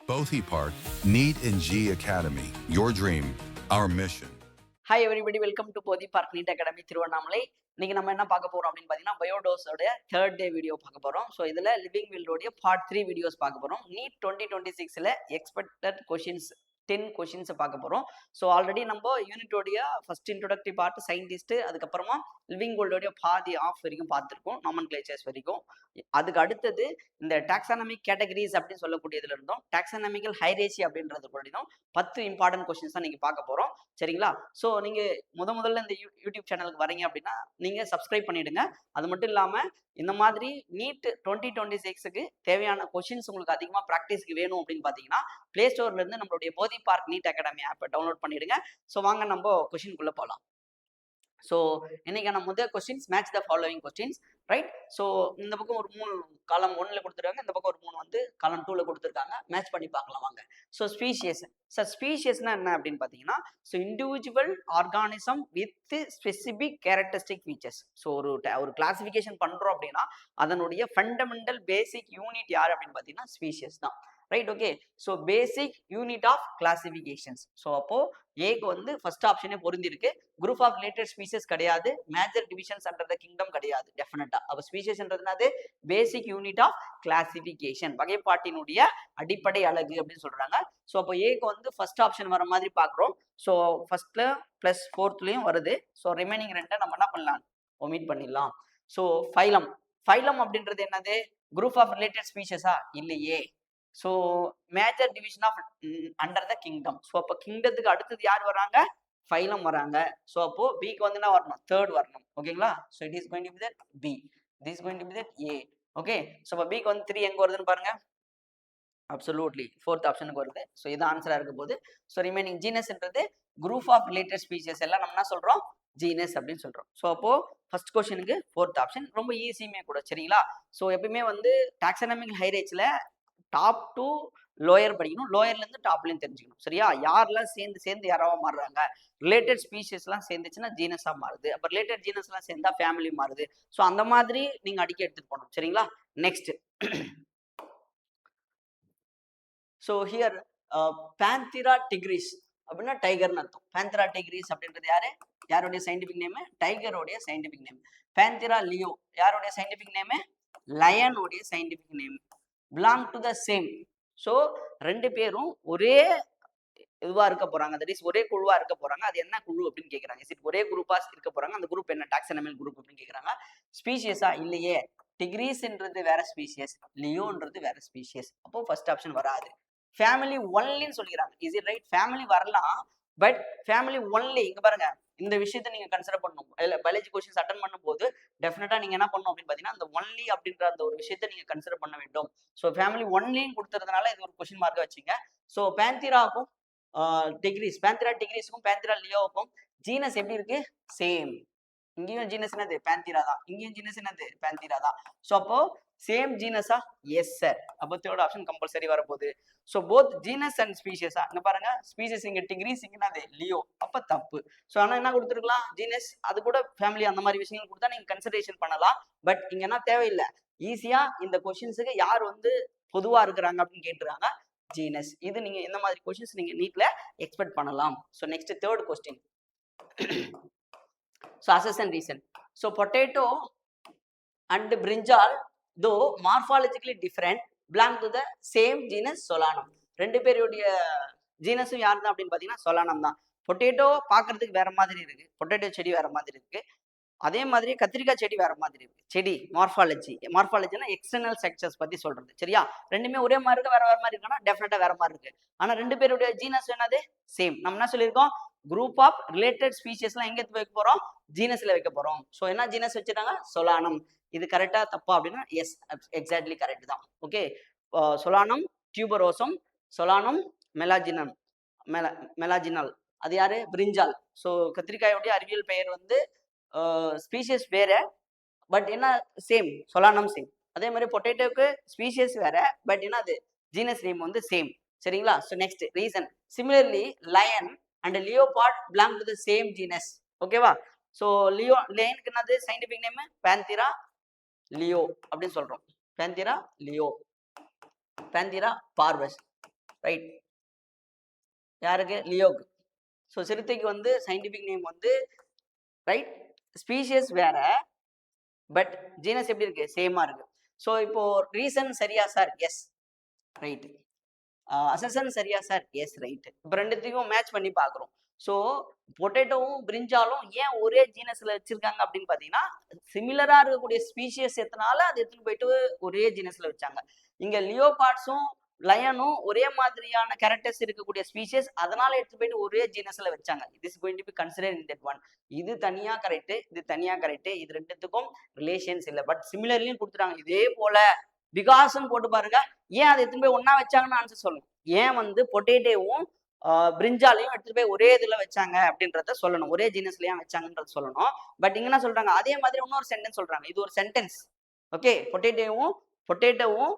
Bothi Park, NEET and G Academy. Your dream, our mission. Hi everybody, welcome to போதி park NEET academy Tiruvannamalai. இன்னைக்கு நம்ம என்ன பார்க்க போறோம் அப்படின்னு பார்த்தீங்கன்னா, பயோடோஸோட தேர்ட் டே வீடியோ பார்க்க போறோம். ஸோ இதில் லிவிங் வில்லோடைய பார்ட் 3 வீடியோஸ் பார்க்க போறோம். நீட் 2026ல எக்ஸ்பெக்டட் கொஷின்ஸ் 10 கொஷின்ஸை பார்க்க போறோம். ஸோ ஆல்ரெடி நம்ம யூனிட்டோடைய ஃபர்ஸ்ட் இன்ட்ரோடக்டரி பார்ட் சயின்டிஸ்ட், அதுக்கப்புறமா லிவிங் வேர்ல்டோடைய பாதி ஆஃப் வரைக்கும் பார்த்துருக்கோம், நாமன் கிளேச்சர்ஸ் வரைக்கும். அதுக்கு அடுத்தது இந்த டாக்ஸானமிக் கேட்டகரிஸ் அப்படின்னு சொல்லக்கூடியதுல இருந்தோம், டாக்ஸானமிக்கல் ஹைரேசி அப்படின்றது கூடயும் 10 இம்பார்ட்டன்ட் கொஸ்டின்ஸ் தான் நீங்க பார்க்க போறோம். சரிங்களா? ஸோ நீங்க முதல்ல இந்த யூடியூப் சேனலுக்கு வரீங்க அப்படின்னா நீங்க சப்ஸ்கிரைப் பண்ணிடுங்க. அது மட்டும் இல்லாம இந்த மாதிரி நீட் 2026க்கு தேவையான கொஸ்டின்ஸ் உங்களுக்கு அதிகமா ப்ராக்டிஸ்க்கு வேணும் அப்படின்னு பாத்தீங்கன்னா, பிளே ஸ்டோர்ல இருந்து நம்மளுடைய போதி பார்க் நீட் அகாடமி ஆப்பை டவுன்லோட் பண்ணிடுங்க. ஸோ வாங்க நம்ம கொஸ்டின்குள்ள போகலாம். ஸோ இன்னைக்கான முதல் questions, match the following questions, right? So இந்த பக்கம் ஒரு 3 காலம் 1ல கொடுத்துருக்காங்க, இந்த பக்கம் ஒரு 3 வந்து காலம் 2ல கொடுத்துருக்காங்க. மேட்ச் பண்ணி பார்க்கலாம் வாங்க. So species. சார் ஸ்பீஷியஸ்னா என்ன அப்படின்னு பார்த்தீங்கன்னா, so individual organism with specific characteristic features. So ஒரு கிளாசிஃபிகேஷன் பண்றோம் அப்படின்னா அதனுடைய ஃபண்டமெண்டல் பேசிக் யூனிட் யார் அப்படின்னு பார்த்தீங்கன்னா ஸ்பீஷியஸ் தான். Right? Okay. So basic unit of classifications. So அப்போ ஏக்கு வந்து ஃபர்ஸ்ட் ஆப்ஷனே பொருந்திருக்கு. குரூப் ஆஃப் ரிலேட்டட் ஸ்பீஷஸ் கிடையாது, major divisions under the kingdom கிடையாது. டெஃபினட்டா அப்போ ஸ்பீஷஸ்ன்றதுனாது பேசிக் யூனிட் ஆஃப் கிளாசிஃபிகேஷன், வகைப்பாட்டினுடைய அடிப்படை அலகு அப்படின்னு சொல்றாங்க. ஸோ அப்போ ஏக்கு வந்து ஃபர்ஸ்ட் ஆப்ஷன் வர மாதிரி பார்க்குறோம். ஸோ ஃபர்ஸ்ட்ல பிளஸ் ஃபோர்த்லயும் வருது. ஸோ ரிமைனிங் ரெண்டை நம்ம என்ன பண்ணலாம், ஒமிட் பண்ணிடலாம். So phylum. ஃபைலம் அப்படின்றது என்னது? குரூப் ஆஃப் ரிலேட்டட் ஸ்பீஷஸா? இல்லையே. So major division of under the kingdom. So அப்போ கிங்டத்துக்கு அடுத்தது யார் வராங்க? ஃபைலம் வராங்க. ஸோ அப்போ பிக்கு வந்து என்ன வரணும்? தேர்ட் வரணும். ஓகேங்களா? So it is going to be that B, this is going to be that A. Okay. So அப்போ பிக்கு வந்து 3 எங்க வருதுன்னு பாருங்க. அப்சல்யூட்லி ஃபோர்த் ஆப்ஷனுக்கு வருது. ஸோ இது ஆன்சரா இருக்க போகுது. ஸோ ரிமைனிங் ஜீனஸ்ன்றது குரூப் ஆஃப் ரிலேட்டட் ஸ்பீஷஸ் எல்லாம் நம்ம என்ன சொல்றோம்? ஜீனஸ் அப்படின்னு சொல்றோம். ஸோ அப்போ ஃபர்ஸ்ட் கொஸ்டினுக்கு ஃபோர்த் ஆப்ஷன் ரொம்ப ஈஸியுமே கூட. சரிங்களா? ஸோ எப்பயுமே வந்து டாக்ஸானமிக் ஹைரேஜ்ல டாப் டு லோயர் படிக்கணும், லோயர்ல இருந்து டாப்லயும் தெரிஞ்சுக்கணும். சரியா? யாரெல்லாம் சேர்ந்து யாராவா மாறுறாங்க, ரிலேட்டட் ஸ்பீஷஸ் எல்லாம் சேர்ந்துச்சுன்னா ஜீனஸா மாறுது, அப்ப ரிலேட்டட் ஜீனஸ் எல்லாம் சேர்ந்தா ஃபேமிலி மாறுது. ஸோ அந்த மாதிரி நீங்க அடிக்க எடுத்துட்டு போகணும். சரிங்களா? Next. So here panthera tigris அப்படின்னா டைகர்னு அர்த்தம். பேந்திரா டிக்ரிஸ் அப்படின்றது யாருடைய சயின்டிபிக் நேம்? டைகரோடைய சயின்டிபிக் நேம். பேந்திரா லியோ யாருடைய சயின்டிபிக் நேம்? லயனுடைய scientific name. Belong to the same. So ரெண்டு பேரும் ஒரே இதுவா இருக்க போறாங்க, தட் இஸ் ஒரே குழுவா இருக்க போறாங்க. அது என்ன குழு அப்படின்னு கேட்கறாங்க. இஸ் ஒரே குரூப்பா இருக்க போறாங்க, அந்த குரூப் என்ன? டாக்ஸானமிக் குரூப் அப்படின்னு கேட்கறாங்க. ஸ்பீஷியஸா? இல்லையே. டிக்ரீஸ்ன்றது வேற ஸ்பீஷியஸ், லியோன்றது வேற ஸ்பீஷியஸ். அப்போ ஃபர்ஸ்ட் ஆப்ஷன் வராது. ஃபேமிலி ஒன்லின்னு சொல்லிக்கிறாங்க. Is it right? ஃபேமிலி வரலாம், பட் ஃபேமிலி ஒன்லி. இங்க பாருங்க, இந்த விஷயத்தை நீங்க கன்சிடர் பண்ணணும். பயாலஜி கொஸ்டின்ஸ் அட்டன் பண்ணும்போது டெஃபினட்டா நீங்க என்ன பண்ணணும் அப்படின்னு பாத்தீங்கன்னா, அந்த ஒன்லி அப்படின்ற அந்த ஒரு விஷயத்தை நீங்க கன்சிடர் பண்ண வேண்டும். ஸோ ஃபேமிலி ஒன்லின்னு கொடுத்துறதுனால இது ஒரு கொஸ்டின் மார்க்கா வச்சுங்க. ஸோ பேந்திராவுக்கும் டிகிரிஸ், பேந்திரா டிகிரிஸ்க்கும் பேந்திரா லியோவுக்கும் ஜீனஸ் எப்படி இருக்கு? சேம். இங்கேயும் ஜீனஸ் என்னது? பேந்திரா தான். இங்கேயும் ஜீனஸ் என்னது? பேந்திரா தான். ஸோ அப்போ சேம் ஜீனஸா? Yes sir. அப்போ தேர்ட் ஆப்ஷன் கம்பல்சரி வரப்போகுது. ஸோ போத் ஜீனஸ் அண்ட் ஸ்பீஷஸா? இங்க பாருங்க, ஸ்பீஷஸ் இங்க டிகிரிஸ், இங்க என்னது? லியோ. அப்ப தப்பு. ஸோ ஆனா என்ன கொடுத்துருக்கலாம்? ஜீனஸ், அது கூட ஃபேமிலி அந்த மாதிரி விஷயங்கள் கொடுத்தா நீங்க கன்சிடரேஷன் பண்ணலாம். பட் இங்க என்ன தேவையில்லை. ஈஸியா இந்த கொஸ்டின்ஸுக்கு யார் வந்து பொதுவா இருக்கிறாங்க அப்படின்னு கேட்டுறாங்க, ஜீனஸ். இது நீங்க இந்த மாதிரி கொஸ்டின்ஸ் நீங்க நீட்ல எக்ஸ்பெக்ட் பண்ணலாம். So next third question. So assess and reason. So potato and brinjal, though morphologically different, belong to the same genus Solanum. ரெண்டு பேருடைய ஜீனஸும் யார் தான் அப்படின்னு பாத்தீங்கன்னா சொலானம் தான். பொட்டேட்டோ பாக்குறதுக்கு வேற மாதிரி இருக்கு, பொட்டேட்டோ செடி வேற மாதிரி இருக்கு. அதே மாதிரி கத்திரிக்காய் செடி வேற மாதிரி இருக்கு. செடி மார்பாலஜினா எக்ஸ்டர்னல் ஸ்ட்ரக்சர்ஸ் பத்தி சொல்றது. சரியா? ரெண்டுமே ஒரே மாதிரி இருக்கு, வேற மாதிரி இருக்குன்னா டெஃபினட்டா வேற மாதிரி இருக்கு. ஆனா ரெண்டு பேருடைய ஜீனஸ் என்னது? சேம். நம்ம என்ன சொல்லியிருக்கோம்? குரூப் ஆஃப் ரிலேட்டட் ஸ்பீஷஸ்லாம் எங்க வைக்க போறோம்? ஜீனஸ்ல வைக்க போறோம். ஸோ என்ன ஜீனஸ் வச்சிருக்காங்க? சொலானம். இது கரெக்டா தப்பா அப்படின்னா எஸ், எக்ஸாக்ட்லி கரெக்ட் தான். Okay. Solanum tuberosum, solanum melongena, melongena. அது யாரு? பிரிஞ்சால். ஸோ கத்திரிக்காயோடைய அறிவியல் பெயர் வந்து ஸ்பீஷியஸ் வேற, பட் என்ன? Same, சொலானம் same. அதே மாதிரி பொட்டேட்டோக்கு ஸ்பீஷியஸ் வேற, பட் என்ன அது? ஜீனஸ் நேம் வந்து சேம். சரிங்களா? So next reason. Similarly line and leopard belong to the same genus. ஓகேவா? ஸோ லயனுக்கு என்னது சயின்டிபிக் நேம்? பேந்திரா லியோ அப்படின்னு சொல்றோம். பேந்திரா லியோ, பேந்திரா பார்வஸ். ரைட். யாருக்கு? லியோக்கு. ஸோ சிறுத்தைக்கு வந்து சயின்டிஃபிக் நேம் வந்து ரைட். ஸ்பீஷியஸ் வேற, பட் ஜீனஸ் எப்படி இருக்கு? சேமா இருக்கு. ஸோ இப்போ ரீசன் சரியா சார்? Yes, right. அசசன் சரியா சார்? Yes, right. இப்போ ரெண்டுத்தையும் மேட்ச் பண்ணி பார்க்குறோம். ஸோ பொட்டேட்டோவும் பிரிஞ்சாலும் ஏன் ஒரே ஜீனஸ்ல வச்சிருக்காங்க அப்படின்னு பார்த்தீங்கன்னா, சிமிலரா இருக்கக்கூடிய ஸ்பீஷியஸ் எத்தனால அது எடுத்துன்னு போயிட்டு ஒரே ஜீனஸ்ல வச்சாங்க. இங்க லியோபார்ட்ஸும் லயனும் ஒரே மாதிரியான கேரக்டர்ஸ் இருக்கக்கூடிய ஸ்பீஷியஸ், அதனால எடுத்து போயிட்டு ஒரே ஜீனஸ்ல வச்சாங்க. It is going to B consider in that one. இது தனியா கரெக்ட், இது தனியா கரெக்ட். இது ரெண்டுத்துக்கும் ரிலேஷன்ஸ் இல்லை, பட் சிமிலர்லியும் கொடுத்துறாங்க. இதே போல பிகாஸ்ன்னு போட்டு பாருங்க. ஏன் அதை எடுத்துன்னு போய் ஒன்னா வச்சாங்கன்னு ஆன்சர் சொல்லணும். ஏன் வந்து பொட்டேட்டோவும் பிரிஞ்சாலையும் எடுத்துட்டு போய் ஒரே இதுல வச்சாங்க அப்படின்றத சொல்லணும். ஒரே ஜீனஸ்ல ஏன் வச்சாங்கன்றத சொல்லணும். பட் இங்க என்ன சொல்றாங்க? அதே மாதிரி இன்னொரு சென்டென்ஸ் சொல்றாங்க. இது ஒரு சென்டென்ஸ். ஓகே, பொட்டேட்டோவும்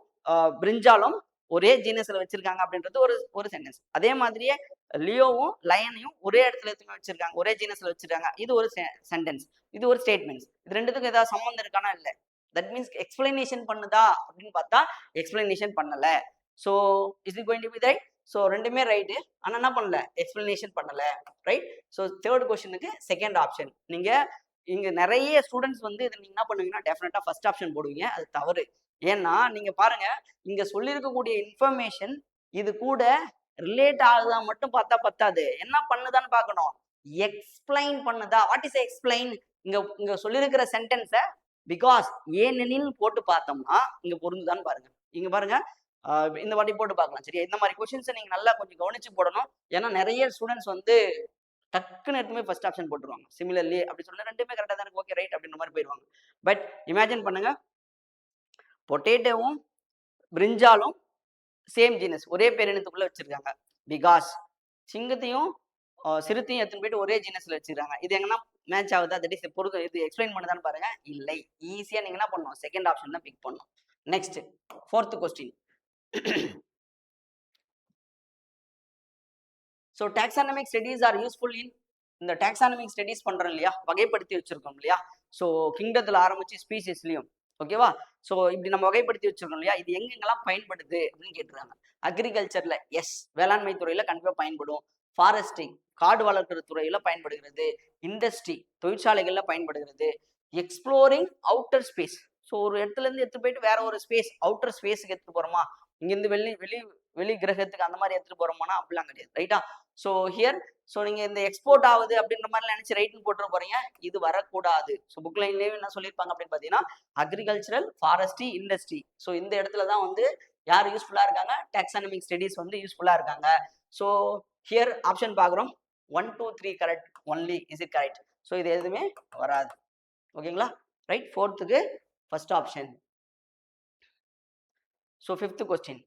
பிரிஞ்சாலும் ஒரே ஜீனஸ்ல வச்சிருக்காங்க அப்படின்றது ஒரு ஒரு சென்டென்ஸ். அதே மாதிரியே லியோவும் லயனையும் ஒரே இடத்துல எடுத்து வச்சிருக்காங்க, ஒரே ஜீனஸ்ல வச்சிருக்காங்க. இது ஒரு சென்டென்ஸ், இது ஒரு ஸ்டேட்மெண்ட்ஸ். இது ரெண்டுத்துக்கும் ஏதாவது சம்மந்தம் இருக்கானா? இல்லை. தட் மீன்ஸ் எக்ஸ்பிளனேஷன் பண்ணுதா அப்படின்னு பார்த்தா எக்ஸ்பிளனேஷன் பண்ணல. So is it going to be right? So ரெண்டுமே ரைட்டு, ஆனால் என்ன பண்ணல? எக்ஸ்பிளனேஷன் பண்ணல, ரைட். ஸோ தேர்ட் கொஸ்டினுக்கு செகண்ட் ஆப்ஷன். நீங்க இங்க நிறைய ஸ்டூடெண்ட்ஸ் வந்து இதை நீங்க என்ன பண்ணுவீங்கன்னா டெஃபினட்டா ஃபர்ஸ்ட் ஆப்ஷன் போடுவீங்க. அது தவறு. ஏன்னா நீங்க பாருங்க, இங்க சொல்லியிருக்கக்கூடிய இன்ஃபர்மேஷன் இது கூட ரிலேட் ஆகுதா மட்டும் பார்த்தா பத்தாது. என்ன பண்ணுதான்னு பார்க்கணும். எக்ஸ்பிளைன் பண்ணுதா? What is explain? இங்க சொல்லியிருக்கிற சென்டென்ஸை பிகாஸ் ஏனெனில் போட்டு பார்த்தோம்னா இங்க பொருந்துதான்னு பாருங்க. இங்க பாருங்க, இந்த வாட்டி போட்டு பார்க்கலாம். சரியா? இந்த மாதிரி கொஸ்டின்ஸை நீங்க நல்லா கொஞ்சம் கவனிச்சு போடணும். ஏன்னா நிறைய ஸ்டூடெண்ட்ஸ் வந்து டக்குன்னு எடுத்துமே ஃபர்ஸ்ட் ஆப்ஷன் போட்டுருவாங்க. சிமிலர்லி அப்படி சொன்னா ரெண்டுமே கரெக்டாக தான் இருக்கு, ஓகே ரைட் அப்படின்ற மாதிரி போயிடுவாங்க. பட் இமேஜின் பண்ணுங்க, பொட்டேட்டோவும் பிரிஞ்சாலும் சேம் ஜீனஸ், ஒரே பேரினத்துக்குள்ள வச்சிருக்காங்க. பிகாஸ் சிங்கத்தையும் சிறுத்தையும் எடுத்துன்னு போயிட்டு ஒரே ஜீனஸ்ல வச்சிருக்காங்க. இது எங்கன்னா மேட்ச் ஆகுதா? தட் இஸ் பொருள். இது எக்ஸ்பிளைன் பண்ணுதான்னு பாருங்க. இல்லை. ஈஸியா நீங்க என்ன பண்ணணும்? செகண்ட் ஆப்ஷன் தான் பிக் பண்ணணும். Next fourth question. So taxonomic studies R useful இன், இந்த டாக்ஸானமிக் ஸ்டடீஸ் பண்றோம் இல்லையா, வகைப்படுத்தி வச்சிருக்கோம் இல்லையா. ஸோ கிங்டத்துல ஆரம்பிச்சு ஸ்பீசிஸ்லயும், ஓகேவா. ஸோ இப்படி நம்ம வகைப்படுத்தி வச்சிருக்கோம் இல்லையா, இது எங்கெங்கெல்லாம் பயன்படுது அப்படின்னு கேட்டுருக்காங்க. அக்ரிகல்ச்சர்ல எஸ், வேளாண்மை துறையில கண்டிப்பா பயன்படும். ஃபாரஸ்டிங், காடு வளர்க்கிற துறையில பயன்படுகிறது. இண்டஸ்ட்ரி, தொழிற்சாலைகள்ல பயன்படுகிறது. எக்ஸ்ப்ளோரிங் அவுட்டர் ஸ்பேஸ், ஸோ ஒரு இடத்துல இருந்து எடுத்து போயிட்டு வேற ஒரு ஸ்பேஸ், அவுட்டர் ஸ்பேஸுக்கு எடுத்துட்டு போறோமா, இங்கிருந்து வெளி கிரகத்துக்கு அந்த மாதிரி எடுத்துட்டு போறோமானா அப்படிலாம் கிடையாது, ரைட்டா. ஸோ ஹியர், ஸோ நீங்க இந்த எக்ஸ்போர்ட் ஆகுது அப்படின்ற மாதிரி நினைச்சு ரைட்னு போட்டு போறீங்க, இது வரக்கூடாது. ஸோ புக் லைன்லேயே என்ன சொல்லியிருப்பாங்க அப்படின்னு பார்த்தீங்கன்னா அக்ரிகல்ச்சரல், ஃபாரஸ்ட்ரி, இண்டஸ்ட்ரி. ஸோ இந்த இடத்துல தான் வந்து யார் யூஸ்ஃபுல்லா இருக்காங்க? டாக்ஸானமிக் ஸ்டடீஸ் வந்து யூஸ்ஃபுல்லா இருக்காங்க. ஸோ ஹியர் ஆப்ஷன் பார்க்குறோம். 1 2 3 correct only. Is it correct? So இது எதுவுமே வராது. ஓகேங்களா, ரைட். ஃபோர்த்துக்கு first option. So fifth question.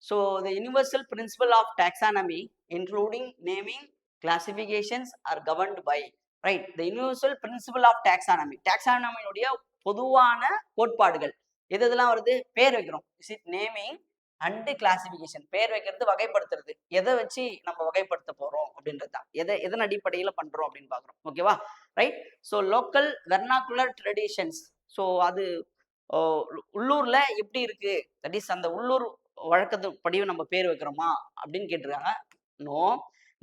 So the universal principle of taxonomy, including naming, classifications, are governed by, right? The universal principle of taxonomy. Taxonomy உடைய பொதுவான கோட்பாடுகள் எது எதெல்லாம் வருது? பேர் வைக்கிறோம். Is it naming and classification? பேர் வைக்கிறது, வகைப்படுத்துறது. எதை வச்சு நம்ம வகைப்படுத்த போறோம் அப்படின்றது தான். எதன் அடிப்படையில பண்றோம் அப்படின்னு பாக்குறோம். ஓகேவா, right. So local vernacular traditions. So அது உள்ளூர்ல எப்படி இருக்கு, தட் இஸ் அந்த உள்ளூர் வழக்கத்து படியும் நம்ம பேர் வைக்கிறோமா அப்படின்னு கேட்டிருக்காங்க. No.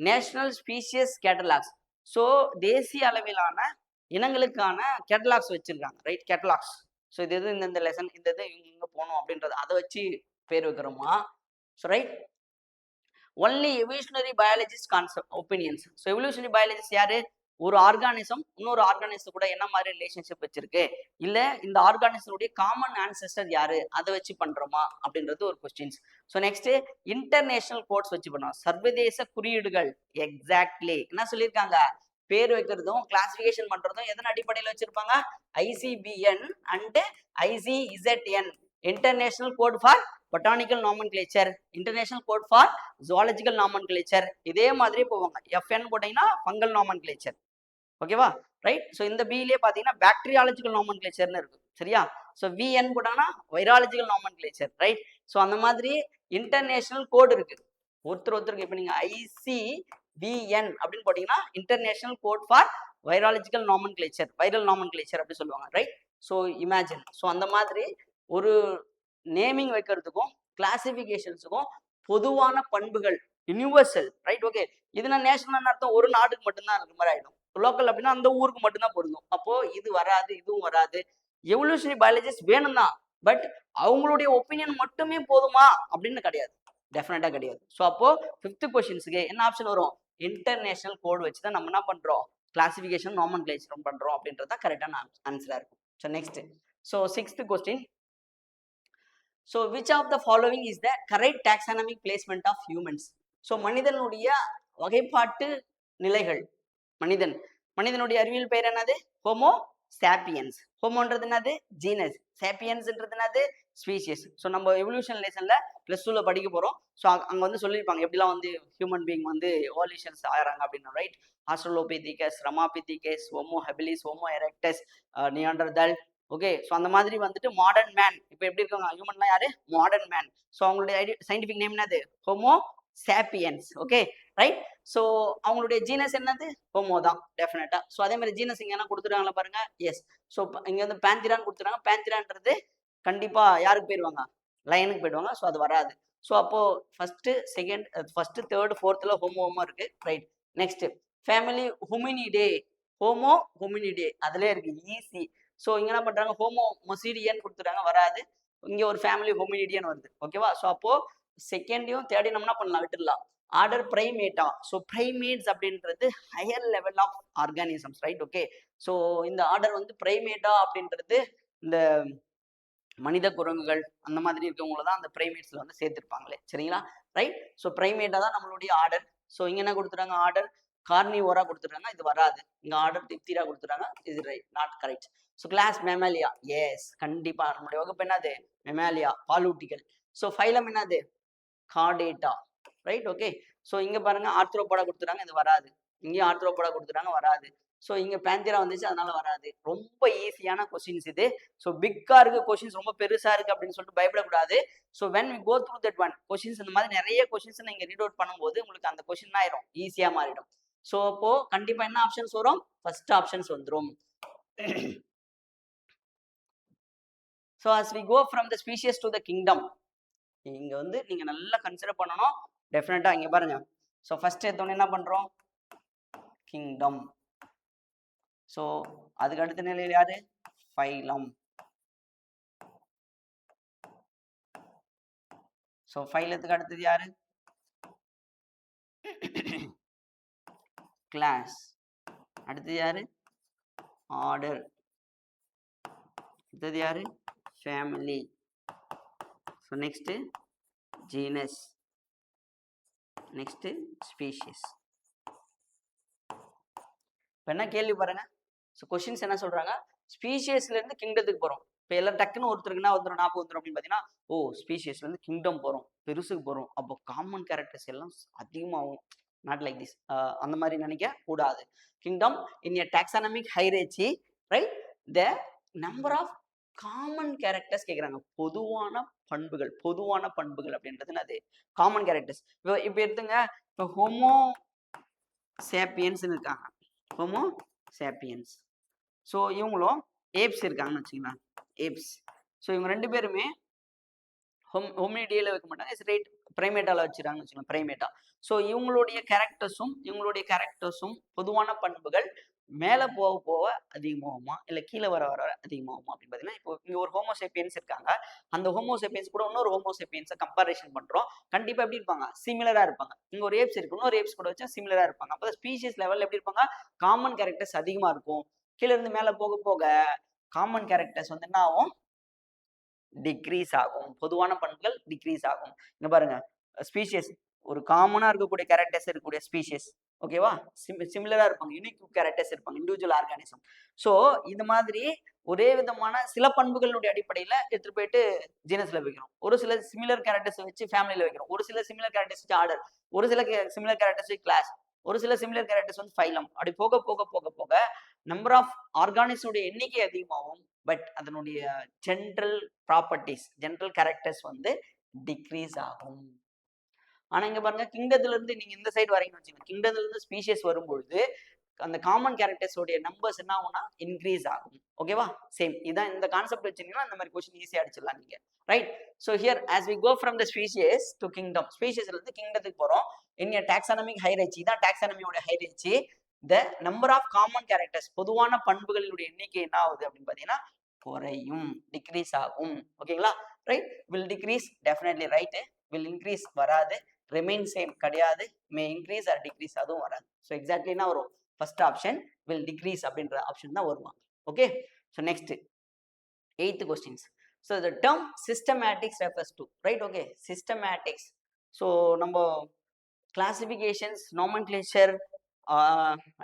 National species catalogues, so தேசிய அளவிலான இனங்களுக்கான கேட்டலாக்ஸ் வச்சிருக்காங்க, ரைட். கேட்டலாக்ஸ், ஸோ இது எது இந்த லெசன், இந்த இது இங்க போகணும் அப்படின்றது, அதை வச்சு பேர் வைக்கிறோமா. So right. Only evolutionary biologist concept opinions. So evolutionary biologist யாரு? ஒரு ஆர்கானிசம் இன்னொரு ஆர்கானிசம் கூட என்ன மாதிரி ரிலேஷன்ஷிப் வச்சிருக்கு, இல்ல இந்த ஆர்கானிசனுடைய காமன் ஆன்செஸ்டர் யாரு, அதை வச்சு பண்றோமா அப்படின்றது ஒரு questions. So next international codes வச்சு பண்ணோம். சர்வதேச குறியீடுகள். எக்ஸாக்ட்லி என்ன சொல்லியிருக்காங்க? பேர் வைக்கிறதும் கிளாசிபிகேஷன் பண்றதும் எதன் அடிப்படையில் வச்சிருப்பாங்க? ICBN and ICZN, international code for botanical nomenclature, international code for zoological nomenclature. இதே மாதிரி போவாங்க. FN போட்டீங்கன்னா ஃபங்கல் நாமன்கிளேச்சர். ஓகேவா, ரைட். ஸோ இந்த பிலே பார்த்தீங்கன்னா பாக்டீரியாலஜிக்கல் நாமன்கிளேச்சர்னு இருக்கு, சரியா. ஸோ VN போட்டாங்கன்னா வைராலஜிக்கல் நாமன்கிளேச்சர், ரைட். ஸோ அந்த மாதிரி இன்டர்நேஷனல் கோட் இருக்கு ஒருத்தருக்கு. இப்போ நீங்க ICBN அப்படின்னு போட்டீங்கன்னா international code for virological nomenclature, viral nomenclature அப்படி சொல்லுவாங்க, ரைட். So imagine. ஸோ அந்த மாதிரி ஒரு நேமிங் வைக்கிறதுக்கும் கிளாசிஃபிகேஷன்ஸுக்கும் பொதுவான பண்புகள், யுனிவர்சல், ரைட்? ஓகே. இதுனா நேஷனல் அர்த்தம் ஒரு நாட்டுக்கு மட்டும்தான் இருக்கிற மாதிரி ஆயிடும். லோக்கல் அப்படின்னா அந்த ஊருக்கு மட்டும்தான் பொருந்தும். அப்போ இது வராது, இதுவும் வராது. எவல்யூஷனரி பயாலஜிஸ்ட் வேணும் தான். பட் அவங்களுடைய ஒப்பீனியன் மட்டுமே போதுமா அப்படின்னு கிடையாது. டெஃபினட்டா கிடையாது. ஸோ அப்போ 5th கொஸ்டின்ஸ்க்கு என்ன ஆப்ஷன் வரும்? இன்டர்நேஷனல் கோட் வச்சு தான் நம்ம என்ன பண்றோம்? கிளாசிஃபிகேஷன், நாமன்கிளேச்சர் பண்றோம் அப்படின்றது தான் கரெக்டான ஆன்சரா இருக்கும். So next. So 6th question. So which of the following is the correct taxonomic placement of humans? So மனிதனுடைய வகைப்பாட்டு நிலைகள். மனிதனுடைய அறிவியல் பெயர் என்னது? Homo sapiens. ஹோமோன்றது என்னது? ஜீனஸ். சாப்பியன்ஸ்ன்றது என்னது? ஸ்பீசியஸ். ஸோ நம்ம எவல்யூஷன் லெசன்ல +2ல படிக்க போறோம். ஸோ அங்க வந்து சொல்லியிருப்பாங்க எப்படிலாம் வந்து ஹியூமன் பீயிங் வந்து எவால்யூஷன்ஸ் ஆகிறாங்க அப்படின்னு, right? Australopithecus, ramapithecus, homo habilis, homo erectus, neanderthal. Okay. So அந்த மாதிரி வந்துட்டு மாடர்ன் மேன் இப்போ எப்படி இருக்காங்க? ஹியூமன்னா யாரு? Modern man. ஸோ அவங்களுடைய சயின்டிபிக் நேம் என்னது? Homo sapiens. Okay, right? So அவங்களுடைய ஜீனஸ் என்னது? ஹோமோ தான் டெஃபினட்டா. ஸோ அதே மாதிரி ஜீனஸ் இங்க என்ன கொடுத்துருக்காங்களா பாருங்க. எஸ். ஸோ இங்க வந்து பேந்திரான் கொடுத்துருக்காங்க. பேந்திரான்றது கண்டிப்பா யாருக்கு போயிடுவாங்க? லைனுக்கு போயிடுவாங்க. ஸோ அது வராது. ஸோ அப்போ ஃபர்ஸ்ட், செகண்ட், ஃபர்ஸ்ட், தேர்ட், ஃபோர்த்ல ஹோமோ இருக்கு, right? Next family hominidae. Homo hominidae அதுல இருக்கு, ஈஸி. ஸோ இங்க என்ன பண்றாங்க? ஹோமோ மொசிடியன் கொடுத்துறாங்க, வராது. இங்க ஒரு ஃபேமிலி ஹோமினிடியன் வருது. ஓகேவா? ஸோ அப்போ செகண்டையும் தேர்டையும் நம்ம என்ன பண்ணலாம்? விட்டுடலாம். Order primata. ஸோ பிரைமேட்ஸ் அப்படின்றது higher level of organisms, right? Okay. So இந்த ஆர்டர் வந்து பிரைமேட்டா அப்படின்றது இந்த மனித குரங்குகள் அந்த மாதிரி இருக்கவங்கள தான் அந்த பிரைமேட்ஸ்ல வந்து சேர்த்திருப்பாங்களே, சரிங்களா? ரைட்? ஸோ பிரைமேட்டா தான் நம்மளுடைய ஆர்டர். ஸோ இங்க என்ன கொடுத்துறாங்க? ஆர்டர் கார்னிவோரா கொடுத்துருக்காங்க, இது வராது. இங்க ஆர்டர் டிப்தீரா கொடுத்துறாங்க, இது right, not correct. So class mammalia. Yes, கண்டிப்பா நம்மளுடைய வகுப்பு என்னது? மெமாலியா, பாலூட்டிகள். ஸோ ஃபைலம் என்னது? Chordata, right? ஓகே. ஸோ இங்க பாருங்க ஆர்த்ரோபோடா கொடுத்துறாங்க, இது வராது. இங்கேயும் ஆர்த்ரோபோடா கொடுத்துறாங்க, வராது. ஸோ இங்க பேந்திரா வந்துச்சு, அதனால வராது. ரொம்ப ஈஸியான கொஸ்டின்ஸ் இது. ஸோ பிக்கா இருக்கு கொஸ்டின்ஸ், ரொம்ப பெருசா இருக்கு அப்படின்னு சொல்லிட்டு பயப்படக்கூடாது. So when we go through that one questions, இந்த மாதிரி நிறைய கொஸ்டின்ஸ் நீங்க ரீட் அவுட் பண்ணும்போது உங்களுக்கு அந்த கொஸ்டின் ஆயிரும், ஈஸியா மாறிடும். ஸோ அப்போ கண்டிப்பா என்ன ஆப்ஷன்ஸ் வரும்? ஃபர்ஸ்ட் ஆப்ஷன்ஸ் வந்துரும். So as we go from the species to the kingdom, இங்க வந்து நீங்க நல்லா கன்சிடர் பண்ணணும் டெஃபினட்டா. இங்க பாருங்க. ஸோ ஃபர்ஸ்ட் எடுத்தோன்னே என்ன பண்றோம்? கிங்டம். ஸோ அதுக்கு அடுத்த நிலையில் யாரு? ஃபைலம். ஸோ ஃபைலத்துக்கு அடுத்தது யாரு? கிளாஸ். அடுத்தது யாரு? ஆர்டர். அடுத்தது யாரு? Family. So next genus. Next species. இப்போ என்ன கேள்வி பாருங்க. ஸோ கொஸ்டின்ஸ் என்ன சொல்றாங்க? ஸ்பீஷியஸ்ல இருந்து கிங்டத்துக்கு போறோம். இப்போ எல்லாம் டக்குன்னு ஒருத்தருக்குன்னா வந்துடும், ஞாபகம் வந்துடும் அப்படின்னு பார்த்தீங்கன்னா, ஓ ஸ்பீஷியஸ்ல இருந்து கிங்டம் போறோம், பெருசுக்கு போறோம், அப்போ காமன் கேரக்டர்ஸ் எல்லாம் அதிகமாகும். Not like this. அந்த மாதிரி நினைக்க கூடாது. Kingdom in a taxonomic hierarchy, right? The number of common characters கேட்குறாங்க. பொதுவான பண்புகள். பொதுவான பண்புகள் அப்படின்றது அது காமன் கேரக்டர்ஸ். இப்போ எடுத்துங்க. இப்போ ஹோமோ சேப்பியன்ஸ் இருக்காங்க. Homo sapiens. ஸோ இவங்களும் ஏப்ஸ் இருக்காங்கன்னு வச்சுக்கலாம். ஏப்ஸ். ஸோ இவங்க ரெண்டு பேருமே ஹோமினிடியில வைக்க மாட்டாங்க, ரைட்? பிரைமேட்டால வச்சுருக்காங்கன்னு வச்சுக்கலாம், பிரைமேட்டா. ஸோ இவங்களுடைய கேரக்டர்ஸும் பொதுவான பண்புகள் மேலே போக போக அதிகமாகுமா இல்லை கீழே வர வர அதிகமாகுமா அப்படின்னு பார்த்தீங்கன்னா, இப்போ இங்கே ஒரு ஹோமோசேப்பியன்ஸ் இருக்காங்க. அந்த ஹோமோசேப்பியன்ஸ் கூட இன்னொரு ஹோமோசேப்பியன்ஸை கம்பேரிஷன் பண்ணுறோம். கண்டிப்பாக எப்படி இருப்பாங்க? சிமிலராக இருப்பாங்க. இங்கே ஒரு ஏப்ஸ் இருக்கு, இன்னொரு ஏப்ஸ் கூட வச்சா சிமிலராக இருப்பாங்க. அப்போ ஸ்பீஷியஸ் லெவலில் எப்படி இருப்பாங்க? காமன் கேரக்டர்ஸ் அதிகமாக இருக்கும். கீழே இருந்து மேலே போக போக காமன் கேரக்டர்ஸ் வந்து என்ன ஆகும்? டிக்ரீஸ் ஆகும். பொதுவான பண்புகள் டிக்ரீஸ் ஆகும். இங்க பாருங்க, ஸ்பீஷியஸ் ஒரு காமனா இருக்கக்கூடிய கேரக்டர்ஸ் இருக்கக்கூடிய ஸ்பீஷியஸ், ஓகேவா? சிமிலரா இருப்பாங்க, யூனிக் கேரக்டர்ஸ் இருப்பாங்க, இண்டிவிஜுவல் ஆர்கானிசம். ஸோ இந்த மாதிரி ஒரே விதமான சில பண்புகளுடைய அடிப்படையில எடுத்துட்டு போயிட்டு ஜீனஸ்ல வைக்கிறோம். ஒரு சில சிமிலர் கேரக்டர்ஸ் வச்சு ஃபேமிலியில வைக்கிறோம். ஒரு சில சிமிலர் கேரக்டர்ஸ் வச்சு ஆர்டர். ஒரு சில சிமிலர் கேரக்டர்ஸ் வச்சு கிளாஸ். ஒரு சில சிமிலர் கேரக்டர்ஸ் வந்து ஃபைலம். அப்படி போக போக போக போக நம்பர் ஆஃப் ஆர்கானிஸோட எண்ணிக்கை அதிகமாகும். பட் அதனுடைய ஜென்ரல் ப்ராப்பர்ட்டிஸ், ஜென்ரல் கேரக்டர்ஸ் வந்து டிக்ரீஸ் ஆகும். ஆனா இங்க பாருங்க, கிங்டத்துல இருந்து நீங்க இந்த சைடு வரீங்கன்னு வச்சுக்கோங்க. கிங்டத்துல இருந்து ஸ்பீஷியஸ் வரும்பொழுது அந்த காமன் கேரக்டர்ஸ் உடைய நம்பர்ஸ் என்ன ஆகும்னா இன்க்ரீஸ் ஆகும். ஓகேவா? சேம் இதான் இந்த கான்செப்ட் வச்சீங்கன்னா அந்த மாதிரி கொஸ்டின் ஈஸியா அடிச்சிடலாம் நீங்க. Right? So here as we go from the species to kingdom, ஸ்பீஷியஸ்ல இருந்து கிங்டத்துக்கு போறோம். இன் டாக்ஸானமிக் ஹைரார்ச்சி தான் டாக்ஸானமியோட hierarchy. The number of common characters, பொதுவான பண்புகளுடைய எண்ணிக்கை என்ன ஆகுது அப்படின்னு பாத்தீங்கன்னா குறையும், டிக்ரீஸ் ஆகும். ஓகேங்களா? Right? Will decrease definitely right. Will increase வராது. ரிமைன் சேம் கிடையாது. மே இன்க்ரீஸ் ஆர் டிக்ரீஸ் அதுவும் வராது. ஸோ எக்ஸாக்ட்லி என்ன வரும்? ஃபர்ஸ்ட் ஆப்ஷன் வில் டிக்ரீஸ் அப்படின்ற ஆப்ஷன் தான் வருவாங்க. Okay. So next 8th questions. So the term systematics refers to, right? Okay, systematics. So நம்ம கிளாசிஃபிகேஷன்ஸ், நாமென்க்ளேச்சர்,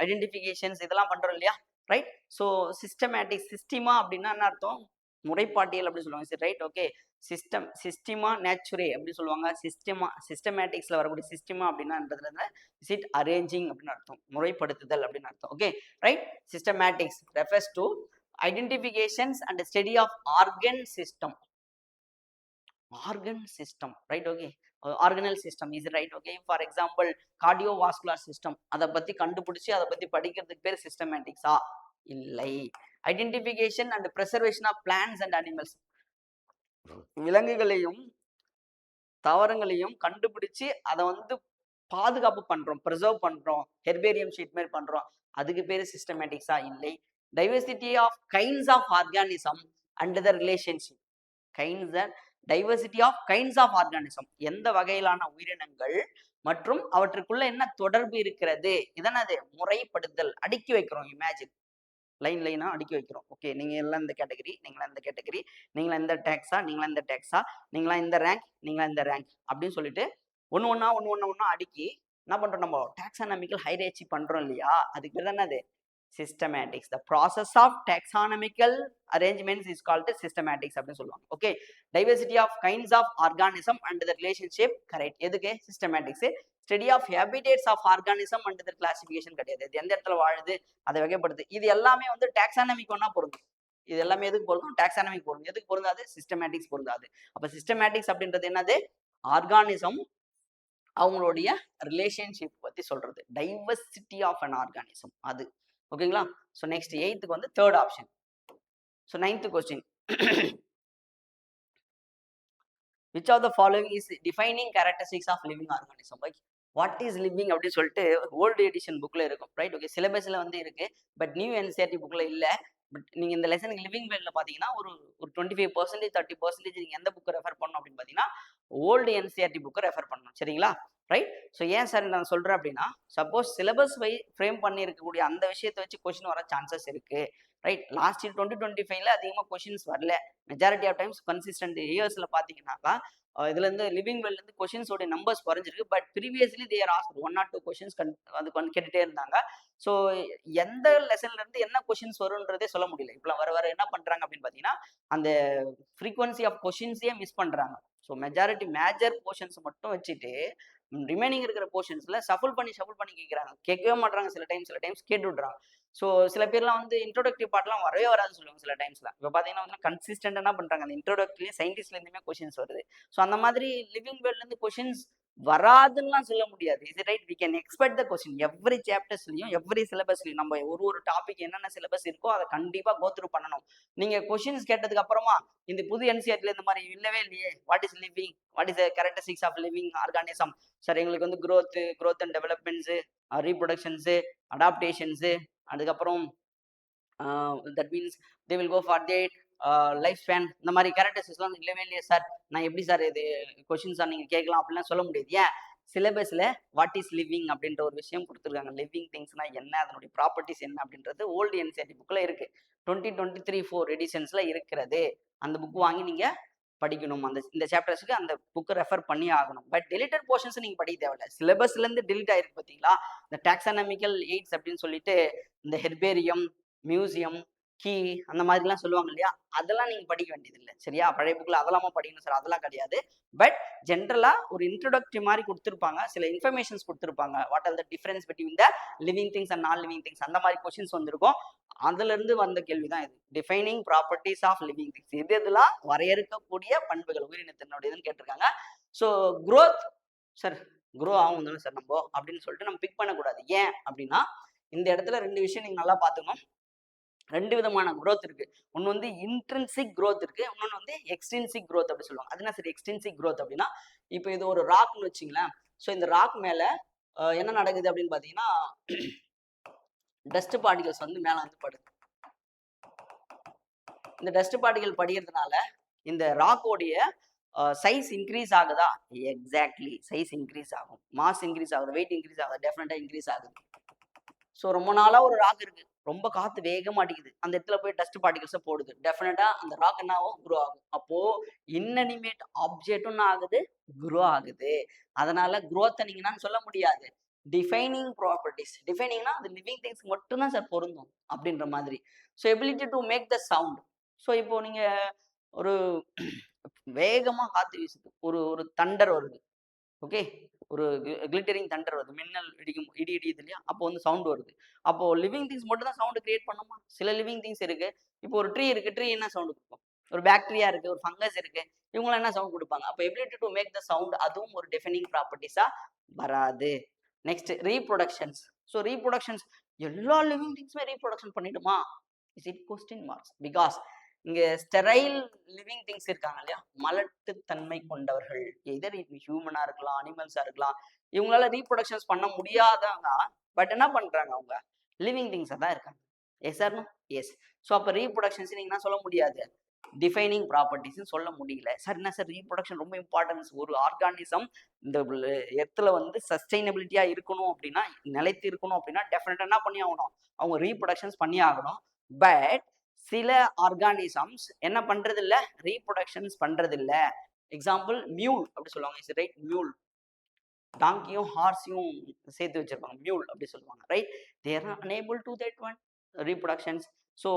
ஐடென்டிஃபிகேஷன்ஸ் இதெல்லாம் பண்றோம் இல்லையா? ரைட்? ஸோ சிஸ்டமேட்டிக்ஸ், சிஸ்டிமா அப்படின்னா என்ன அர்த்தம்? முறைப்பாட்டியல் அப்படின்னு சொல்லுவாங்க. சரி, ரைட்? ஓகே. சிஸ்டிமா நேச்சுரே அப்படின்னு சொல்லுவாங்க. சிஸ்டமேட்டிக்ஸ்ல வரக்கூடிய சிஸ்டிமா அப்படின்னா இஸ் இட் அரேஞ்சிங் அப்படின்னு அர்த்தம், முறைப்படுத்துதல் அப்படின்னு அர்த்தம். Okay, right? Systematics refers to identifications and study of organ system. Organ system, right? Okay. Organelle system is right. Okay. For example cardiovascular system, அதை பத்தி கண்டுபிடிச்சு அதை பத்தி படிக்கிறதுக்கு பேர் சிஸ்டமேட்டிக்ஸா? இல்லை. Identification and preservation of plants and animals, விலங்குகளையும் தாவரங்களையும் கண்டுபிடிச்சு அதை பாதுகாப்பு பண்றோம், ப்ரிசர்வ் பண்றோம், ஹெர்பேரியம் ஷீட் மாதிரி பண்றோம், அதுக்கு பேரு சிஸ்டமேட்டிக்ஸா? இல்லை. Diversity of kinds of organism and the relationship, diversity of kinds of organism, எந்த வகையிலான உயிரினங்கள் மற்றும் அவற்றுக்குள்ள என்ன தொடர்பு இருக்கிறது, இதனது முறைப்படுத்தல். அடுக்கி வைக்கிறோம், இமேஜின் லைனா அடுக்கி வைக்கிறோம். ஓகே, நீங்க எல்லாம் இந்த கேட்டகரி, நீங்களா இந்த கேட்டகரி, நீங்களா இந்த டேக்ஸா, நீங்களா இந்த டேக்ஸா, நீங்களா இந்த ரேங்க், நீங்களா இந்த ரேங்க் அப்படின்னு சொல்லிட்டு ஒன்னு ஒன்னா அடுக்கி என்ன பண்றோம்? நம்ம டாக்ஸானமிக்கல் ஹைரார்ச்சி பண்றோம் இல்லையா? அதுக்கு பேர் என்னது? Systematics. The process of taxonomical arrangements is called systematics அப்படின்னு சொல்லுவாங்க. Okay. Diversity of kinds of organism and the relationship, correct. எதுக்கு systematics? Study of habitats of organism and the classification கிடையாது. இது எந்த இடத்துல வாழுது அதை வகைப்படுது. இது எல்லாமே டாக்ஸானமிக் ஒன்னா பொருந்தும். இது எல்லாமே எதுக்கு பொருந்தும்? டாக்ஸானமிக் பொருந்தும். எதுக்கு பொருந்தாது? சிஸ்டமேட்டிக்ஸ் பொருந்தாது. அப்ப சிஸ்டமேட்டிக்ஸ் அப்படின்றது என்னது? ஆர்கானிசம் அவங்களுடைய ரிலேஷன்ஷிப் பத்தி சொல்றது. டைவர்சிட்டி ஆஃப் அன் ஆர்கானிசம் அது. ஓகேங்களா? So next 8th third option. So 9th question. Which of the following is defining characteristics of living organism? What is living அப்படின்னு சொல்லிட்டு ஓல்டு எடிஷன் புக்ல இருக்கும். ரைட்? ஓகே. சிலபஸ்ல இருக்கு, பட் நியூ என்சிஆர்டி புக்ல இல்ல. But நீங்க இந்த லெசனுக்கு லிவிங் வேல்ல பாத்தீங்கன்னா ஒரு 25% 30% நீங்க எந்த புக்கை ரெஃபர் பண்ணணும் அப்படின்னு பாத்தீங்கன்னா ஓல்டு என்சிஆர்டி புக்கை ரெஃபர் பண்ணணும். சரிங்களா? ரைட்? ஸோ ஏன் சார் நான் சொல்றேன் அப்படின்னா, சப்போஸ் சிலபஸ் ஃப்ரேம் பண்ணி இருக்கக்கூடிய அந்த விஷயத்தை வச்சு கொஸ்டின் வர சான்சஸ் இருக்கு. ரைட்? லாஸ்ட் 2025ல அதிகமாக கொஸ்டின்ஸ் வரல. மெஜாரிட்டி ஆஃப் டைம்ஸ் கன்சிஸ்டன்ட் இயர்ஸ்ல பாத்தீங்கன்னாக்கா இதுல இருந்து லிவிங் வெல்ல இருந்து கொஸ்டின்ஸோட நம்பர்ஸ் குறைஞ்சிருக்கு. But previously there ask 1 or 2 questions அது கேட்டுட்டே இருந்தாங்க. ஸோ எந்த லெசன்ல இருந்து என்ன கொஸ்டின்ஸ் வரும்ன்றதே சொல்ல முடியல. இப்பெல்லாம் வர என்ன பண்றாங்க அப்படின்னு பாத்தீங்கன்னா அந்த ஃப்ரீக்வன்சி ஆஃப் கொஸ்டின்ஸையே மிஸ் பண்றாங்க. ஸோ மெஜாரிட்டி மேஜர் போர்ஷன்ஸ் மட்டும் வச்சுட்டு ரிமைனிங் இருக்கிற போர்ஷன்ஸ்ல ஷஃபிள் பண்ணி கேட்கறாங்க. கேட்கவே மாட்டாங்க. சில டைம்ஸ் கேட்டு விடுறாங்க. ஸோ சில பேர்லாம் இன்ட்ரோடக்டிவ் பார்ட்லாம் வரவே வராதுன்னு சொல்லுவாங்க சில டைம்ஸ்ல. இப்போ பார்த்தீங்கன்னா கன்சிஸ்டன்ட் என்ன பண்றாங்க, அந்த இன்ட்ரோடக்டிவ்லேயும் சயின்டிஸ்ட்ல இருந்துமே கொஸ்டின்ஸ் வருது. ஸோ அந்த மாதிரி லிவிங் வேர்ல்ட்ல இருந்து கொஸ்டின்ஸ் வராதுன்னா சொல்ல முடியாது. Is right? We can expect the question every சாப்டர்ஸ்லயும் எவ்ரி சிலபஸ்லயும். நம்ம ஒரு டாபிக் என்னென்ன சிலபஸ் இருக்கோ அதை கண்டிப்பா கோ த்ரூ பண்ணணும். நீங்க கொஸ்டின்ஸ் கேட்டதுக்கு அப்புறமா இந்த புது என்சிஆர்டில இந்த மாதிரி இல்லவே இல்லையே, what is living, what is characteristics of living organism, sir எங்களுக்கு growth and developments, reproductions, adaptations, அதுக்கப்புறம் that means they will go for their life span, இந்த மாதிரி கேரக்டரிஸ்டிக்ஸ்லாம் இல்லவே இல்லையே சார், நான் எப்படி சார் இது கொஸ்டின்ஸ் நீங்க கேட்கலாம் அப்படிலாம் சொல்ல முடியாது. ஏன்? சிலபஸ்ல வாட் இஸ் லிவிங் அப்படின்ற ஒரு விஷயம் கொடுத்துருக்காங்க. லிவிங் திங்ஸ்னா என்ன, அதனுடைய ப்ராப்பர்ட்டிஸ் என்ன அப்படின்றது ஓல்டு என்சிஆர்டி புக்ல இருக்கு. 2023-4 எடிஷன்ஸ்ல இருக்கிறது. அந்த புக் வாங்கி நீங்க படிக்கணும். இந்த சாப்டர்ஸ்க்கு அந்த புக்கை ரெஃபர் பண்ணி ஆகணும். பட் டெலிட்டட் போர்ஷன்ஸ் நீங்க படிக்க தேவையில்ல. சிலபஸ்ல இருந்து டெலிட் ஆயிருக்கு பாத்தீங்களா, இந்த டாக்ஸானமிக்கல் எய்ட்ஸ் அப்படின்னு சொல்லிட்டு இந்த ஹெர்பேரியம், மியூசியம், கீ அந்த மாதிரிலாம் சொல்லுவாங்க இல்லையா, அதெல்லாம் நீங்க படிக்க வேண்டியது இல்லை. சரியா? பழைய புக்ல அதெல்லாமா படிக்கணும் சார், அதெல்லாம் கிடையாது. பட் ஜென்ரலா ஒரு இன்ட்ரோடக்டரி மாதிரி கொடுத்துருப்பாங்க, சில இன்ஃபர்மேஷன்ஸ் கொடுத்துருப்பாங்க. What are the difference between the living things and non living things, அந்த மாதிரி கொஸ்டின்ஸ் வந்திருக்கும். அதுல இருந்து வந்த கேள்விதான் இது. Defining properties of living things, இதெல்லாம் வரையறுக்கக்கூடிய பண்புகள் உயிரினத்தினுடையதுன்னு கேட்டிருக்காங்க. ஸோ growth சார் க்ரோ ஆகும் தானே சார் நம்ம அப்படின்னு சொல்லிட்டு நம்ம பிக் பண்ணக்கூடாது. ஏன் அப்படின்னா இந்த இடத்துல 2 விஷயம் நீங்க நல்லா பார்த்துக்கணும். 2 விதமான growth இருக்கு. ஒண்ணு வந்து இன்ட்ரின்சிக் growth இருக்கு. இன்னொன்னு வந்து எக்ஸ்ட்ரின்சிக் growth அப்படி சொல்லுவாங்க. அது என்ன சரி எக்ஸ்ட்ரின்சிக் growth அப்படின்னா, இப்போ இது ஒரு ராக்ன்னு வச்சுங்களேன். ஸோ இந்த ராக் மேல என்ன நடக்குது அப்படின்னு பார்த்தீங்கன்னா, டஸ்ட் பார்ட்டிகல்ஸ் வந்து மேல வந்து படுது. இந்த டஸ்ட் பார்ட்டிகல் படிகிறதுனால இந்த ராக்கோடைய சைஸ் இன்க்ரீஸ் ஆகுதா? எக்ஸாக்ட்லி சைஸ் இன்க்ரீஸ் ஆகும். மாஸ் இன்க்ரீஸ் ஆகுது, வெயிட் இன்க்ரீஸ் ஆகுது, டெஃபினட்டா இன்க்ரீஸ் ஆகுது. ஸோ ரொம்ப நாளா ஒரு ராக் இருக்கு. ரொம்ப காத்து வேகமா அடிக்குது. அந்த இடத்துல போய் டஸ்ட் பார்ட்டிகல்ஸ போடுது. டெஃபினட்டா அந்த ராக் என்ன ஆகும்? குரோ ஆகும். அப்போ இன்னனிமேட் ஆப்ஜெக்ட்டும் என்ன ஆகுது? குரோ ஆகுது. அதனால குரோத்த நீங்க என்னன்னு சொல்ல முடியாது. Defining properties. டிஃபைனிங்னா அது லிவிங் திங்ஸ் மட்டும் தான் சார் பொருந்தும் அப்படின்ற மாதிரி. So ability to make the sound. So இப்போ நீங்க ஒரு வேகமா காத்து வீசுது. ஒரு ஒரு தண்டர் வருது. ஓகே. ஒரு கிளிட்டரிங் தண்டர் வருது. மின்னல் இடிக்கும் இடி இடியுது இல்லையா? அப்போ வந்து சவுண்ட் வருது. அப்போ லிவிங் திங்ஸ் மட்டும் தான் சவுண்ட் கிரியேட் பண்ணுமா? சில லிவிங் திங்ஸ் இருக்கு. இப்போ ஒரு ட்ரீ இருக்கு. ட்ரீ என்ன சவுண்ட் குடுக்கும்? ஒரு பாக்டீரியா இருக்கு, ஒரு ஃபங்கஸ் இருக்கு. இவங்கலாம் என்ன சவுண்ட் குடுப்பாங்க? அப்போ ability to make the sound அதுவும் ஒரு டிஃபைனிங் ப்ராப்பர்ட்டீஸா வராது. Next reproductions. ஸோ ரீப்ரொடக்ஷன்ஸ் எல்லா லிவிங் திங்ஸுமே ரீப்ரொடக்ஷன் பண்ணிடுமா? Is it question marks. Because இங்க ஸ்டெரைல் லிவிங் திங்ஸ் இருக்காங்க இல்லையா? மலட்டு தன்மை கொண்டவர்கள். எதர் ஹியூமனா இருக்கலாம், அனிமல்ஸா இருக்கலாம். இவங்களால ரீப்ரொடக்ஷன்ஸ் பண்ண முடியாதவங்க. பட் என்ன பண்றாங்க அவங்க? லிவிங் திங்ஸா தான் இருக்காங்க. Yes or no? Yes. So அப்ப ரீப்ரொடக்ஷன்ஸ் நீங்க என்ன சொல்ல முடியாது? டிஃபைனிங் ப்ராப்பர்ட்டிஸ்ன்னு சொல்ல முடியல. சார் என்ன சார் ரீப்ரொடக்ஷன் ரொம்ப இம்பார்ட்டன்ஸ். ஒரு ஆர்கானிசம் இந்த எர்த்ல வந்து சஸ்டைனபிலிட்டியா இருக்கணும் அப்படின்னா, நிலைத்து இருக்கணும் அப்படின்னா டெஃபினட்டா என்ன பண்ணி ஆகணும்? அவங்க ரீப்ரொடக்ஷன்ஸ் பண்ணி ஆகணும். பட் சில ஆர்கானிசம்ஸ் என்ன பண்றது இல்ல? ரீப்ரொடக்ஷன்ஸ் பண்றது இல்ல. எக்ஸாம்பிள் மியூல் அப்படி சொல்லுவாங்க. Is right? மியூல். டாங்கியும் ஹார்ஸையும் சேர்த்து வச்சிருப்பாங்க. மியூல் அப்படி சொல்லுவாங்க. Right? They are unable to that one reproductions. So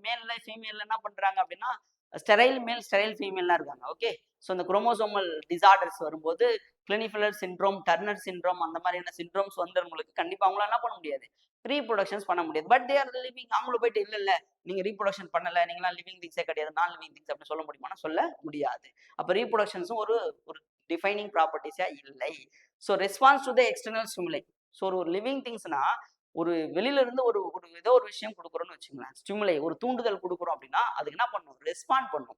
மேல்ல ஃபீமேல்ல என்ன பண்றாங்க அப்படின்னா, ஸ்டெரைல் மேல், ஸ்டெரைல் ஃபீமேல்லாம் இருக்காங்க. ஓகே. ஸோ இந்த குரோமோசோமல் டிசார்டர்ஸ் வரும்போது கிளினிஃபிலர் சிண்ட்ரோம், டர்னர் சிண்ட்ரோம் அந்த மாதிரியான சிண்ட்ரோம்ஸ் வந்தவங்களுக்கு கண்டிப்பா அவங்களால என்ன பண்ண முடியாது? ரீப்ரொடக்ஷன்ஸ் பண்ண முடியாது. But they are living. அவங்களும் போயிட்டு இல்ல இல்ல நீங்க ரீப்ரொடக்ஷன் பண்ணல, நீங்களாம் லிவிங் திங்ஸே கிடையாது, நான் லிவிங் திங்ஸ் அப்படின்னு சொல்ல முடியுமானா சொல்ல முடியாது. அப்ப ரீப்ரொடக்ஷன்ஸும் ஒரு ஒரு டிஃபைனிங் ப்ராப்பர்ட்டிஸா இல்லை. So response to the external ஸ்டிமுலை. So ஒரு லிவிங் திங்ஸ்னா ஒரு வெளியில இருந்து ஒரு ஒரு ஏதோ ஒரு விஷயம் கொடுக்குறோம்னு வச்சுங்களேன். ஸ்டிமுலை ஒரு தூண்டுதல் கொடுக்குறோம் அப்படின்னா அதுக்கு என்ன பண்ணும்? ரெஸ்பாண்ட் பண்ணும்.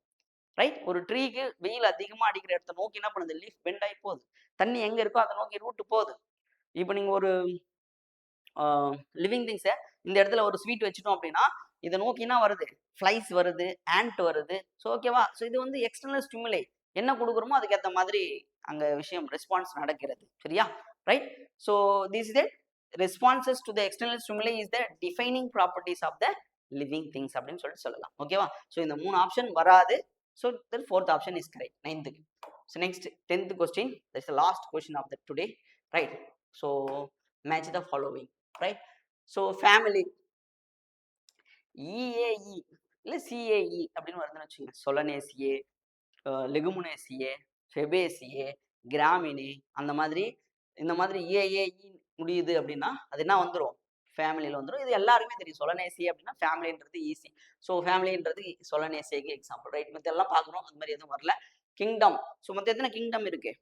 ரைட்? ஒரு ட்ரீக்கு வெயில் அதிகமா அடிக்கிற இடத்த நோக்கி என்ன பண்ணுது? லீஃப் பெண்ட் ஆகி போகுது. தண்ணி எங்க இருக்கோ அதை நோக்கி ரூட் போகுது. இப்போ நீங்க ஒரு லிவிங் திங்ஸை இந்த இடத்துல ஒரு ஸ்வீட் வச்சுட்டோம் அப்படின்னா இதை நோக்கி என்ன வருது? ஃப்ளைஸ் வருது, ஆண்ட் வருது. ஸோ ஓகேவா? ஸோ இது வந்து எக்ஸ்டர்னல் ஸ்டிமுலை. என்ன கொடுக்குறோமோ அதுக்கேற்ற மாதிரி அங்க விஷயம் ரெஸ்பான்ஸ் நடக்கிறது. சரியா? Right? So this is responses to the external stimuli is the defining properties of the living things அப்படின்னு சொல்லிட்டு சொல்லலாம். ஓகேவா? ஸோ இந்த 3 ஆப்ஷன் வராது. So fourth option is correct. 9th. So next 10th question. That's the last question of the today. Right? So match the following. Right? So family இஏஇ இல்லை சிஏஇ அப்படின்னு வருதுன்னு வச்சுக்கோங்க. சொலனேசியே, லெகுமுனேசியே, ஃபெபேசியே, கிராமினே அந்த மாதிரி இந்த மாதிரி ஏஏஇ முடியுது அப்படின்னா அது என்ன வந்துடும்? ஃபேமிலியில் வந்துடும். இது எல்லாருக்குமே தெரியும். சொலனேசியே அப்படின்னா ஃபேமிலின்றது ஈஸி. ஸோ ஃபேமிலின்றது சொலனேசியேக்கு எக்ஸாம்பிள். ரைட்? மற்ற எல்லாம் பார்க்குறோம். அந்த மாதிரி எதுவும் வரல. கிங்டம். ஸோ மொத்தம் எத்தனை கிங்டம் இருக்கு?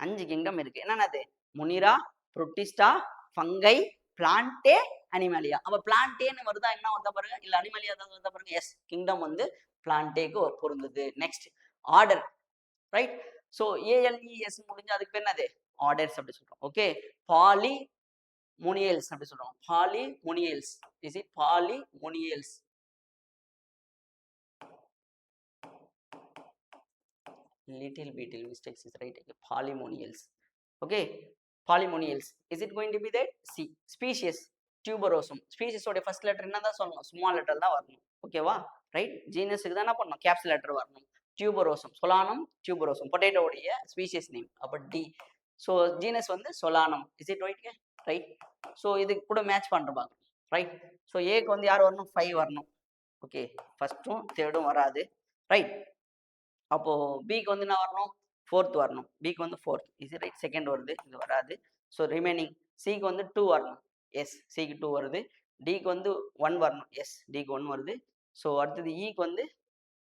5 கிங்டம் இருக்கு. என்னென்னது? முனிரா, புரோட்டிஸ்டா, ஃபங்கை, பிளான்டே, அனிமலியா. அப்ப பிளான்டேன்னு வருதா? என்ன வருதா பாருங்க. இல்ல அனிமலியா தான் வருதா பாருங்க. எஸ், கிங்டம் வந்து பிளான்டேக்கு பொருந்தது. Next order. Right? So A L E S முடிஞ்சு அதுக்கு பேர் என்னது? ஆர்டர்ஸ் அப்படி சொல்றோம். ஓகே. பாலி முனியல்ஸ் அப்படி சொல்றோம். Polemoniales. Is it polemoniales? little beetle mistakes is right. Polymonials. Okay. Polymonials. Is it going to be that? C. Species. Tuberosum. Species ஓட first letter என்ன தான் சொல்லணும்? small letter தான் வரணும். ஓகேவா? ரைட்? ஜீனஸுக்கு தான் என்ன பண்ணணும்? கேப்ஸ் லெட்டர் வரணும். டியூபரோசம். சொலானம், டியூபரோசம். பொட்டேட்டோ உடைய ஸ்பீஷியஸ் நேம். அப்போ டி. ஸோ ஜீனஸ் வந்து சொலானம். Is it right? Right? So இது கூட மேட்ச் பண்ணுறப்பாங்க. ரைட்? ஸோ ஏக்கு வந்து யார் வரணும்? 5 வரணும். ஓகே. ஃபர்ஸ்ட்டும் தேர்டும் வராது. ரைட்? அப்போ பிக்கு வந்து என்ன வரணும்? 4th வரணும். பிக்கு வந்து 4th. Is right? செகண்ட் வருது, இது வராது. ஸோ ரிமைனிங் சிக்கு வந்து 2 வரணும். எஸ், சிக்கு 2 வருது. டிக்கு வந்து 1 வரணும். எஸ், டிக்கு 1 வருது. ஸோ அடுத்தது இக்கு வந்து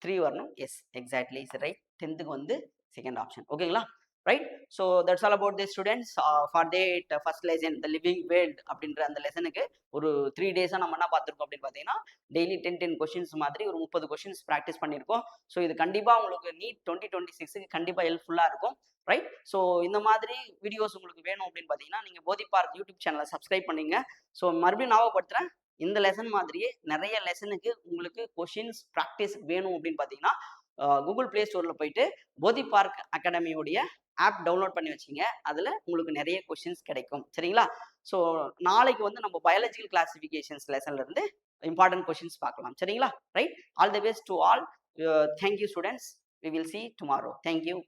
3 வரணும். S, exactly is right. 10th வந்து செகண்ட் ஆப்ஷன். ஓகேங்களா? Right? So that's all about the students for that first lesson the living world அப்படின்ற அந்த லெசனுக்கு ஒரு 3 டேஸாக நம்ம என்ன பார்த்துருக்கோம் அப்படின்னு பார்த்தீங்கன்னா டெய்லி 10 கொஷின்ஸ் மாதிரி ஒரு 30 கொஷின்ஸ் ப்ராக்டிஸ் பண்ணியிருக்கோம். ஸோ இது கண்டிப்பாக உங்களுக்கு நீட் 2026க்கு கண்டிப்பாக ஹெல்ப்ஃபுல்லாக இருக்கும். ரைட்? ஸோ இந்த மாதிரி வீடியோஸ் உங்களுக்கு வேணும் அப்படின்னு பார்த்தீங்கன்னா நீங்கள் போதி பார்க் யூடியூப் சேனலை சப்ஸ்கிரைப் பண்ணீங்க. ஸோ மறுபடியும் ஞாபகப்படுத்துகிறேன், இந்த லெசன் மாதிரியே நிறைய லெசனுக்கு உங்களுக்கு கொஷின்ஸ் ப்ராக்டிஸ் வேணும் அப்படின்னு பார்த்தீங்கன்னா கூகுள் பிளே ஸ்டோரில் போயிட்டு போதி பார்க் அகாடமியோடைய ஆப் டவுன்லோட் பண்ணி வச்சிங்க. அதில் உங்களுக்கு நிறைய கொஷின்ஸ் கிடைக்கும். சரிங்களா? ஸோ நாளைக்கு வந்து நம்ம பயாலஜிக்கல் கிளாசிஃபிகேஷன்ஸ் லெசன்லேருந்து இம்பார்ட்டன்ட் கொஷின்ஸ் பார்க்கலாம். சரிங்களா? Right? All the best to all. Thank you students. We will see tomorrow. Thank you.